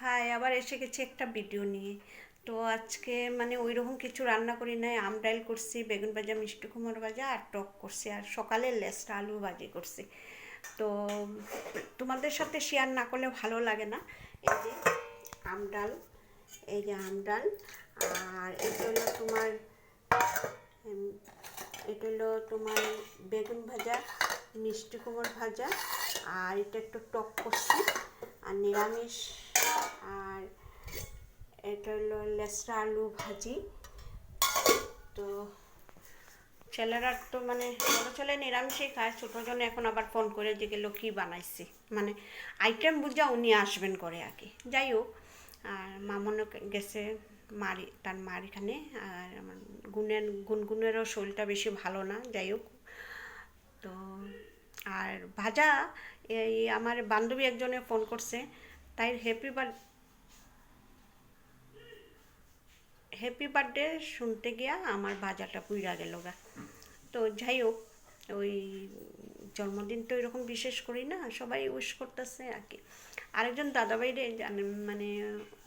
High, আবার এসে গেছি একটা ভিডিও নিয়ে। তো আজকে মানে ওই রকম কিছু রান্না করি নাই। আম ডাল করছি, বেগুন ভাজা, মিষ্টি কুমড়ো ভাজা আর টক করছি, আর সকালে লেসটা আলু ভাজি করছি। তো তোমাদের সাথে শেয়ার না করলে ভালো লাগে না। এই যে আম ডাল, এই যে আম ডাল, আর এটা হলো তোমার এটা হলো তোমার বেগুন ভাজা, মিষ্টি কুমড়ো ভাজা, আর এটা একটু টক করছি, আর নিরামিষ। আর এটা হলো লেসরা আলু ভাজি। তো ছেলেরা তো মানে বড় ছেলে নিরামিষই খায়, ছোটো জন এখন আবার ফোন করে যে গেলো কী বানাইছি, মানে আইটেম বুঝা উনি আসবেন করে আর কি। যাই হোক, আর মামনও গেছে তার মার এখানে। আর আমার গুনগুনেরও শরীরটা বেশি ভালো না। যাই হোক, তো আর ভাজা, এই আমার বান্ধবী একজনে ফোন করছে, তাই হ্যাপি বার্থডে শুনতে গিয়া আমার ভাজাটা পুইরা গেল গা। তো যাই হোক, ওই জন্মদিন তো এরকম বিশেষ করি না, সবাই উইশ করতেছে আর কি। আরেকজন দাদাভাইরে জানেন, মানে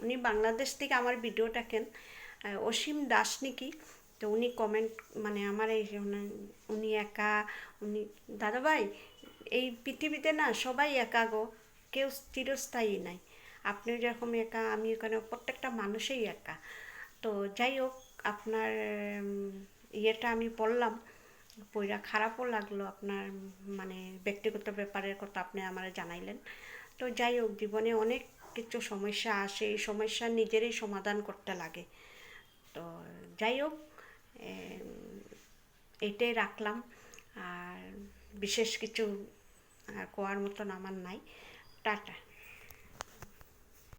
উনি বাংলাদেশ থেকে আমার ভিডিও দেখেন, অসীম দাস নাকি। তো উনি কমেন্ট, মানে আমার এই উনি একা, উনি দাদাভাই, এই পৃথিবীতে না সবাই একা গো, কেউ চিরস্থায়ী নাই। আপনি যেরকম একা, আমি এখানে প্রত্যেকটা মানুষই একা। তো যাই হোক, আপনার ইয়েটা আমি পড়লাম, পইরা খারাপও লাগলো। আপনার মানে ব্যক্তিগত ব্যাপারের কথা আপনি আমার জানাইলেন। তো যাই হোক, জীবনে অনেক কিছু সমস্যা আসে, এই সমস্যা নিজেরই সমাধান করতে লাগে। তো যাই হোক, এইটাই রাখলাম। আর বিশেষ কিছু কোয়ার মতন আমার নাই। টাটা।